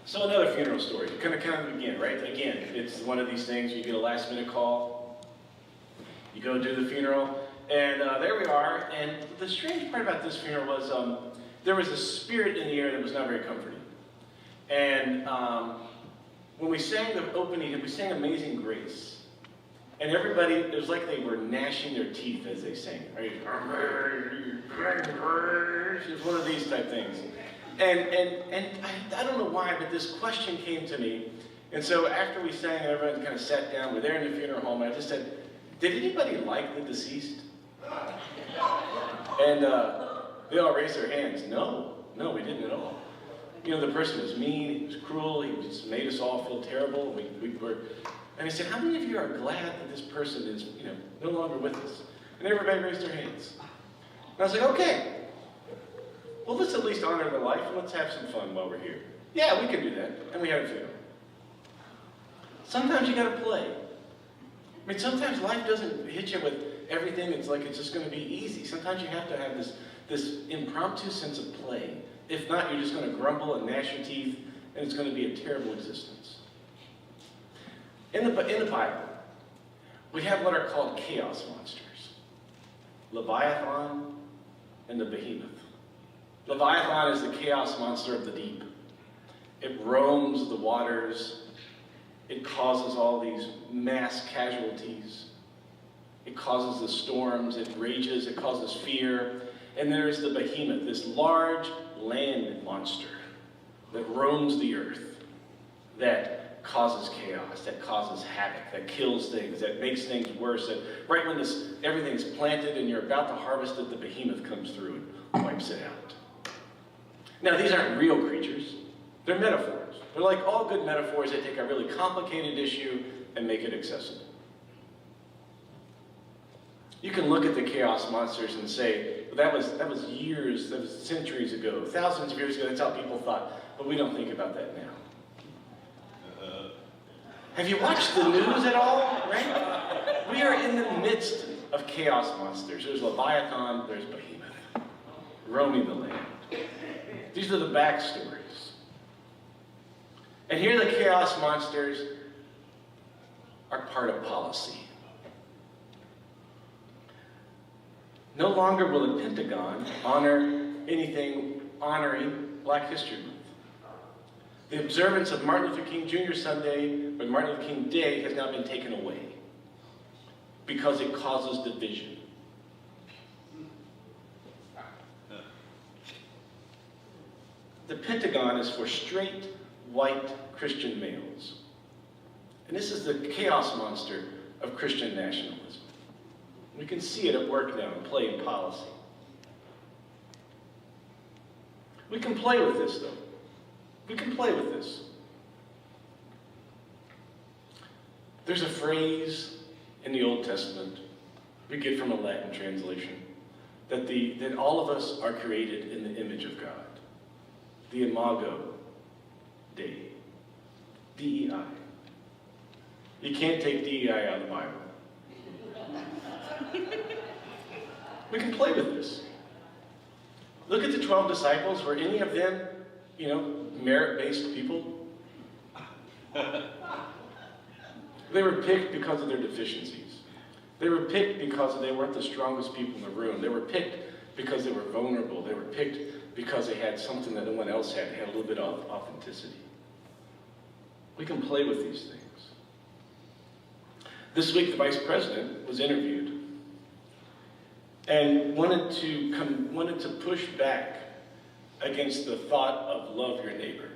So another funeral story, kind of again, right? Again, it's one of these things, you get a last minute call, you go do the funeral, and there we are. And the strange part about this funeral was there was a spirit in the air that was not very comforting. And when we sang the opening, we sang Amazing Grace. And everybody, it was like they were gnashing their teeth as they sang. Right? It was one of these type things. And I don't know why, but this question came to me. And so after we sang, everyone kind of sat down. We're there in the funeral home, and I just said, did anybody like the deceased? And they all raised their hands. No, we didn't at all. You know, the person was mean, he was cruel, he just made us all feel terrible. And I said, how many of you are glad that this person is, no longer with us? And everybody raised their hands. And I was like, okay. Well, let's at least honor their life and let's have some fun while we're here. Yeah, we can do that. And we had a funeral. Sometimes you gotta play. I mean, sometimes life doesn't hit you with everything. It's like it's just gonna be easy. Sometimes you have to have this impromptu sense of play. If not, you're just gonna grumble and gnash your teeth, and it's gonna be a terrible existence. In the Bible, we have what are called chaos monsters. Leviathan and the Behemoth. Leviathan is the chaos monster of the deep. It roams the waters. It causes all these mass casualties. It causes the storms. It rages. It causes fear. And there's the Behemoth, this large land monster that roams the earth, that causes chaos, that causes havoc, that kills things, that makes things worse. That right when everything's planted and you're about to harvest it, the Behemoth comes through and wipes it out. Now, these aren't real creatures. They're metaphors. They're like all good metaphors. They take a really complicated issue and make it accessible. You can look at the chaos monsters and say, well, that was years, that was centuries ago, thousands of years ago, that's how people thought. But we don't think about that now. Have you watched the news at all? Right? We are in the midst of chaos monsters. There's Leviathan, there's Behemoth, roaming the land. These are the backstories. And here the chaos monsters are part of policy. No longer will the Pentagon honor anything honoring Black History Month. The observance of Martin Luther King Jr. Sunday, or Martin Luther King Day, has now been taken away because it causes division. The Pentagon is for straight, white Christian males. And this is the chaos monster of Christian nationalism. We can see it at work now and play in policy. We can play with this, though. We can play with this. There's a phrase in the Old Testament we get from a Latin translation that all of us are created in the image of God. The Imago Dei. DEI. You can't take DEI out of the Bible. We can play with this. Look at the 12 disciples. Were any of them, merit-based people? They were picked because of their deficiencies. They were picked because they weren't the strongest people in the room. They were picked because they were vulnerable. They were picked because they had something that no one else had. They had a little bit of authenticity. We can play with these things. This week, the vice president was interviewed and wanted to push back against the thought of love your neighbor.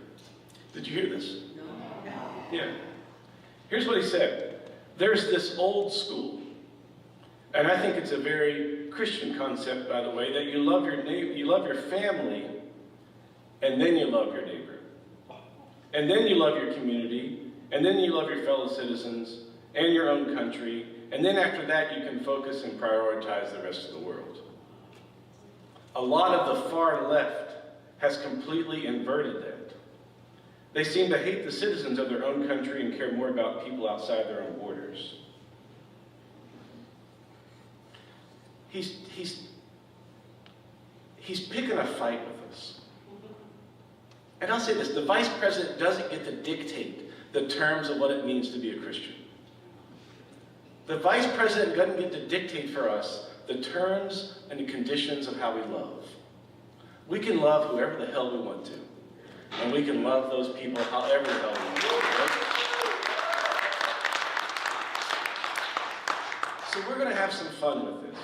Did you hear this? No. Yeah. Here's what he said. There's this old school, and I think it's a very Christian concept, by the way, that you love your neighbor, you love your family, and then you love your neighbor. And then you love your community, and then you love your fellow citizens, and your own country, and then after that you can focus and prioritize the rest of the world. A lot of the far left has completely inverted that. They seem to hate the citizens of their own country and care more about people outside their own borders. He's picking a fight with us. And I'll say this, the vice president doesn't get to dictate the terms of what it means to be a Christian. The vice president doesn't get to dictate for us the terms and the conditions of how we love. We can love whoever the hell we want to. And we can love those people however the hell we want to. Right? So we're going to have some fun with this.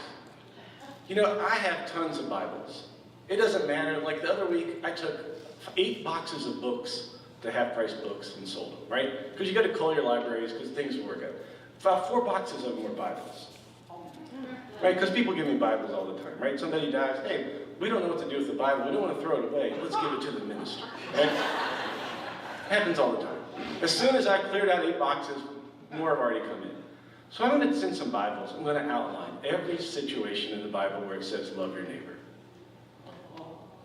You know, I have tons of Bibles. It doesn't matter. Like the other week, I took 8 boxes of books to half-price books and sold them, right? Because you got to call your libraries because things will work out. About 4 boxes of them were Bibles. Right? Because people give me Bibles all the time, right? Somebody dies, hey, we don't know what to do with the Bible. We don't want to throw it away. Let's give it to the minister. Right? Happens all the time. As soon as I cleared out 8 boxes, more have already come in. So I'm going to send some Bibles. I'm going to outline every situation in the Bible where it says, love your neighbor.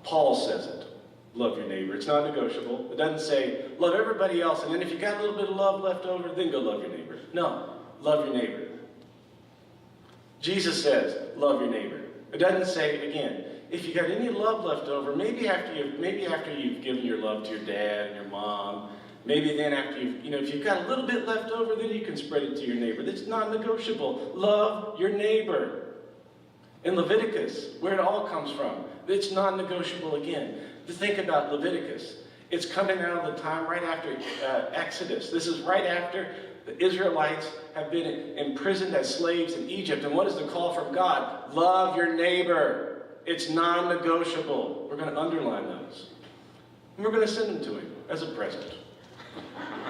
Paul says it. Love your neighbor. It's not negotiable. It doesn't say, love everybody else, and then if you got a little bit of love left over, then go love your neighbor. No. Love your neighbor. Jesus says, love your neighbor. It doesn't say, again, if you got any love left over, maybe after you've given your love to your dad and your mom, maybe then after if you've got a little bit left over, then you can spread it to your neighbor. That's non-negotiable. Love your neighbor. In Leviticus, where it all comes from, it's non-negotiable again. To think about Leviticus, it's coming out of the time right after Exodus. This is right after the Israelites have been imprisoned as slaves in Egypt. And what is the call from God? Love your neighbor. It's non-negotiable. We're going to underline those. And we're going to send them to him as a present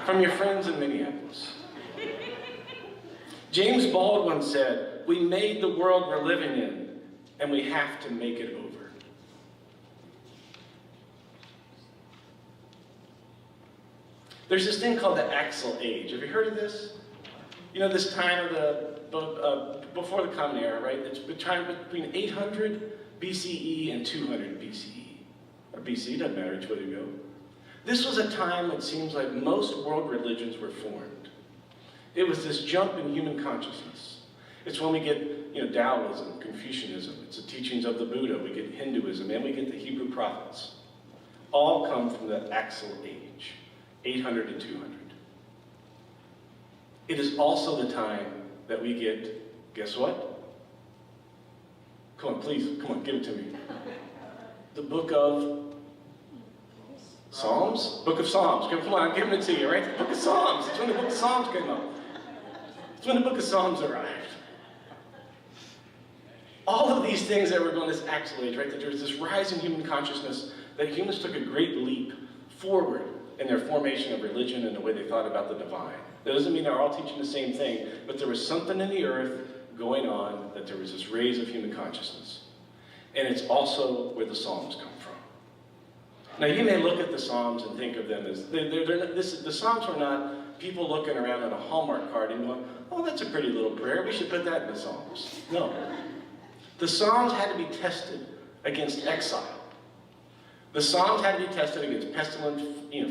from your friends in Minneapolis. James Baldwin said, we made the world we're living in, and we have to make it over. There's this thing called the Axle Age. Have you heard of this? You know, this time of the, before the Common Era, right? It's between 800 BCE and 200 BCE. Or BC, doesn't matter which way to go. This was a time, it seems like, most world religions were formed. It was this jump in human consciousness. It's when we get, Taoism, Confucianism. It's the teachings of the Buddha. We get Hinduism, and we get the Hebrew prophets. All come from the Axle Age. 800 and 200. It is also the time that we get, guess what? Come on, please, come on, give it to me. The book of Psalms? Book of Psalms. Come on, I'm giving it to you, right? The book of Psalms. It's when the book of Psalms came up. It's when the book of Psalms arrived. All of these things that were going this Axle Age, right? That there was this rise in human consciousness, that humans took a great leap forward in their formation of religion and the way they thought about the divine. That doesn't mean they're all teaching the same thing, but there was something in the earth going on, that there was this raise of human consciousness. And it's also where the Psalms come from. Now you may look at the Psalms and think of them as, the Psalms were not people looking around at a Hallmark card and going, oh, that's a pretty little prayer, we should put that in the Psalms. No. The Psalms had to be tested against exile. The Psalms had to be tested against pestilence,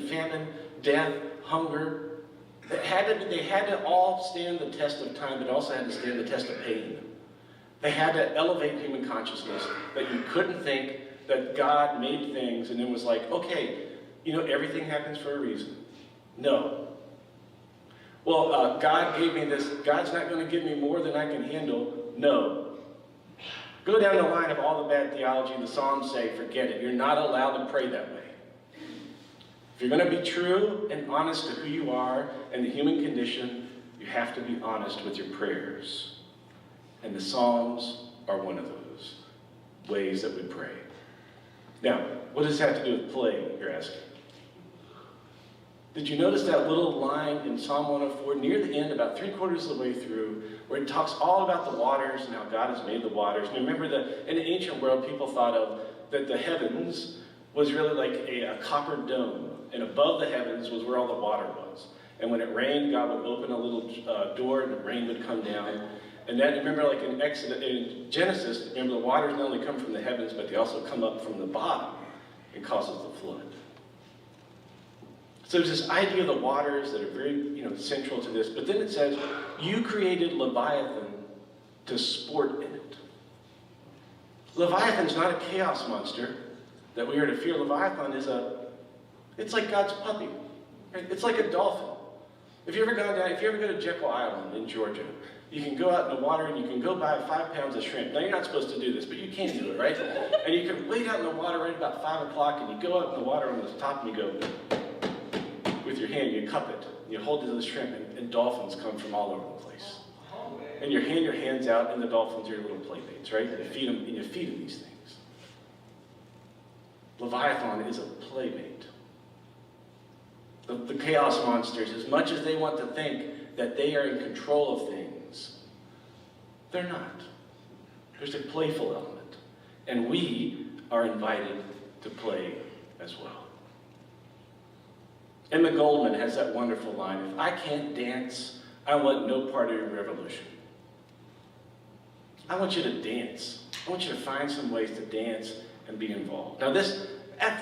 famine, death, hunger. They had to all stand the test of time, but also had to stand the test of pain. They had to elevate human consciousness, that you couldn't think that God made things and then was like, okay, everything happens for a reason. No. Well, God gave me this. God's not going to give me more than I can handle. No. Go down the line of all the bad theology. The Psalms say, forget it. You're not allowed to pray that way. If you're going to be true and honest to who you are and the human condition, you have to be honest with your prayers. And the Psalms are one of those ways that we pray. Now, what does this have to do with play, you're asking? Did you notice that little line in Psalm 104 near the end, about 3/4 of the way through, where it talks all about the waters and how God has made the waters? And remember that in the ancient world, people thought of that the heavens was really like a copper dome, and above the heavens was where all the water was. And when it rained, God would open a little door, and the rain would come down. And then remember, like in Genesis, remember the waters not only come from the heavens, but they also come up from the bottom and causes the flood. So there's this idea of the waters that are very, central to this. But then it says, you created Leviathan to sport in it. Leviathan's not a chaos monster that we are to fear. Leviathan is a It's like God's puppy. Right? It's like a dolphin. If you ever go to Jekyll Island in Georgia, you can go out in the water and you can go buy 5 pounds of shrimp. Now, you're not supposed to do this, but you can do it, right? And you can wait out in the water right about 5 o'clock, and you go out in the water on the top and you go with your hand, you cup it. You hold it to the shrimp, and dolphins come from all over the place. And you hand your hands out, and the dolphins are your little playmates, right? You feed them these things. Leviathan is a playmate. The chaos monsters, as much as they want to think that they are in control of things, they're not. There's a playful element. And we are invited to play as well. Emma Goldman has that wonderful line, "If I can't dance, I want no part of your revolution." I want you to dance. I want you to find some ways to dance and be involved. Now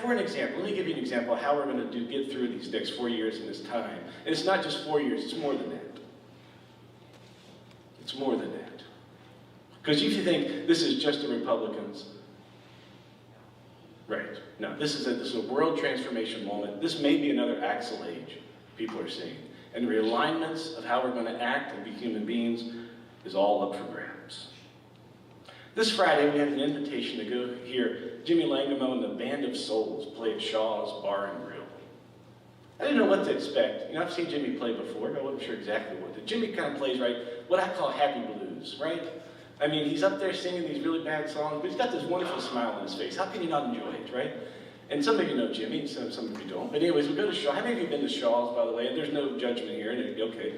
for an example, let me give you an example of how we're going to get through these next 4 years in this time. And it's not just 4 years, it's more than that. It's more than that. Because if you think this is just the Republicans, right. No, this is a world transformation moment. This may be another Axel age, people are saying. And the realignments of how we're going to act and be human beings is all up for grabs. This Friday, we had an invitation to go hear Jimmy Langamo and the Band of Souls play at Shaw's Bar and Grill. I didn't know what to expect. I've seen Jimmy play before. I wasn't sure exactly what to do. Jimmy kind of plays, what I call happy blues, right? I mean, he's up there singing these really bad songs, but he's got this wonderful smile on his face. How can you not enjoy it, right? And some of you know Jimmy, and some of you don't. But anyways, we go to Shaw. How many of you have been to Shaw's, by the way? And there's no judgment here. And okay,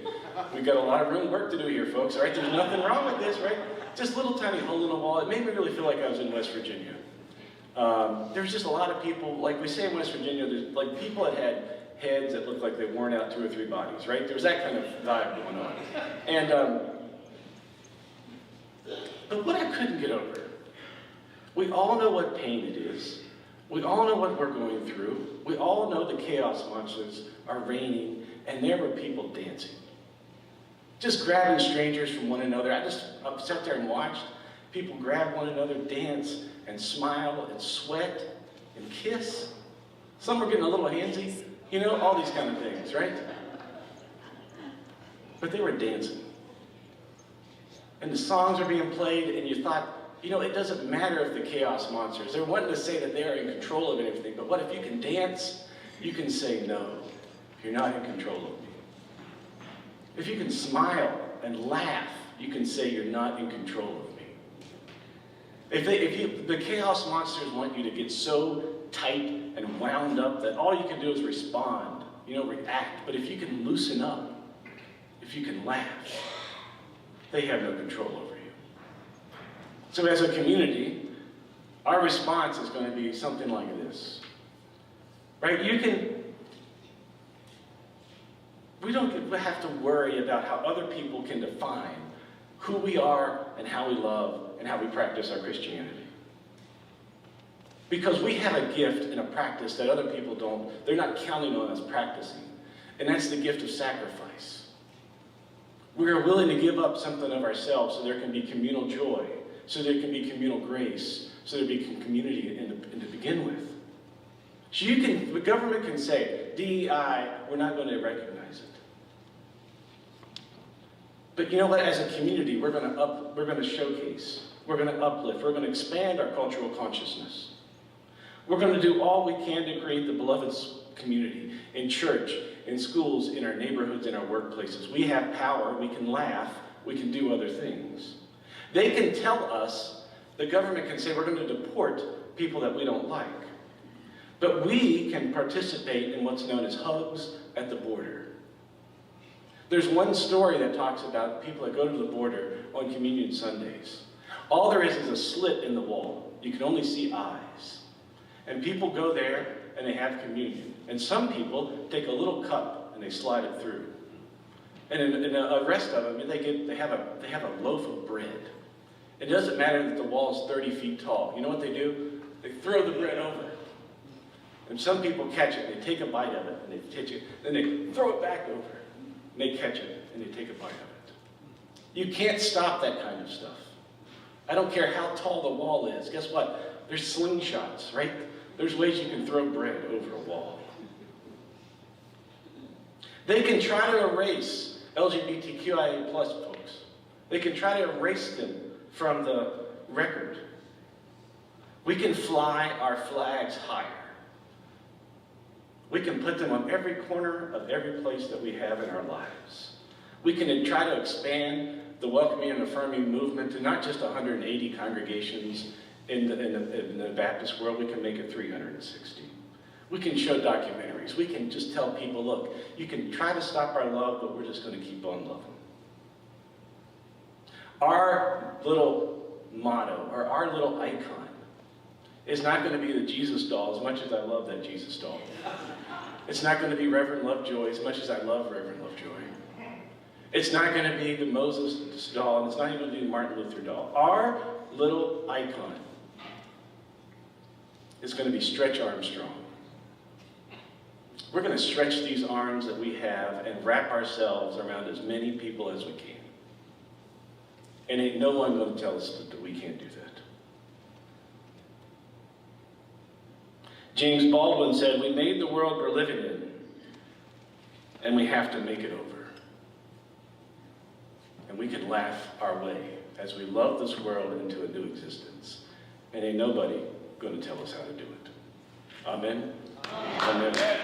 we've got a lot of work to do here, folks. All right, there's nothing wrong with this, right? Just a little tiny hole in the wall. It made me really feel like I was in West Virginia. There's just a lot of people, like we say in West Virginia, there's like people that had heads that looked like they worn out 2 or 3 bodies, right? There was that kind of vibe going on. And, but what I couldn't get over, we all know what pain it is. We all know what we're going through. We all know the chaos monsters are reigning, and there were people dancing. Just grabbing strangers from one another. I sat there and watched people grab one another, dance, and smile, and sweat, and kiss. Some were getting a little handsy, all these kind of things, right? But they were dancing. And the songs are being played, and you thought, it doesn't matter if the chaos monsters, they're wanting to say that they are in control of everything, but what if you can dance? You can say, no, you're not in control of me. If you can smile and laugh, you can say you're not in control of me. The chaos monsters want you to get so tight and wound up that all you can do is respond, react. But if you can loosen up, if you can laugh, they have no control over you. So as a community, our response is going to be something like this. Right? We don't have to worry about how other people can define who we are and how we love and how we practice our Christianity. Because we have a gift and a practice that other people don't. They're not counting on us practicing. And that's the gift of sacrifice. We are willing to give up something of ourselves so there can be communal joy, so there can be communal grace, so there can be community to begin with. So the government can say, DEI, we're not going to recognize it. But you know what? As a community, we're going to showcase, we're going to uplift, we're going to expand our cultural consciousness. We're going to do all we can to create the beloved community in church, in schools, in our neighborhoods, in our workplaces. We have power, we can laugh, we can do other things. They can tell us, the government can say we're going to deport people that we don't like. But we can participate in what's known as hugs at the border. There's one story that talks about people that go to the border on Communion Sundays. All there is a slit in the wall. You can only see eyes. And people go there and they have communion. And some people take a little cup and they slide it through. And in the rest of them, they have a loaf of bread. It doesn't matter that the wall is 30 feet tall. You know what they do? They throw the bread over. And some people catch it, they take a bite of it, and they catch it, then they throw it back over. And they catch it, and they take a bite of it. You can't stop that kind of stuff. I don't care how tall the wall is. Guess what? There's slingshots, right? There's ways you can throw bread over a wall. They can try to erase LGBTQIA plus folks. They can try to erase them from the record. We can fly our flags higher. We can put them on every corner of every place that we have in our lives. We can try to expand the welcoming and affirming movement to not just 180 congregations in the Baptist world. We can make it 360. We can show documentaries. We can just tell people, look, you can try to stop our love, but we're just going to keep on loving. Our little motto, or our little icon, is not going to be the Jesus doll, as much as I love that Jesus doll. It's not going to be Reverend Lovejoy, as much as I love Reverend Lovejoy. It's not going to be the Moses doll, and it's not even going to be the Martin Luther doll. Our little icon is going to be Stretch Armstrong. We're going to stretch these arms that we have and wrap ourselves around as many people as we can. And ain't no one going to tell us that we can't do that. James Baldwin said, we made the world we're living in, and we have to make it over. And we can laugh our way as we love this world into a new existence. And ain't nobody going to tell us how to do it. Amen? Amen. Amen.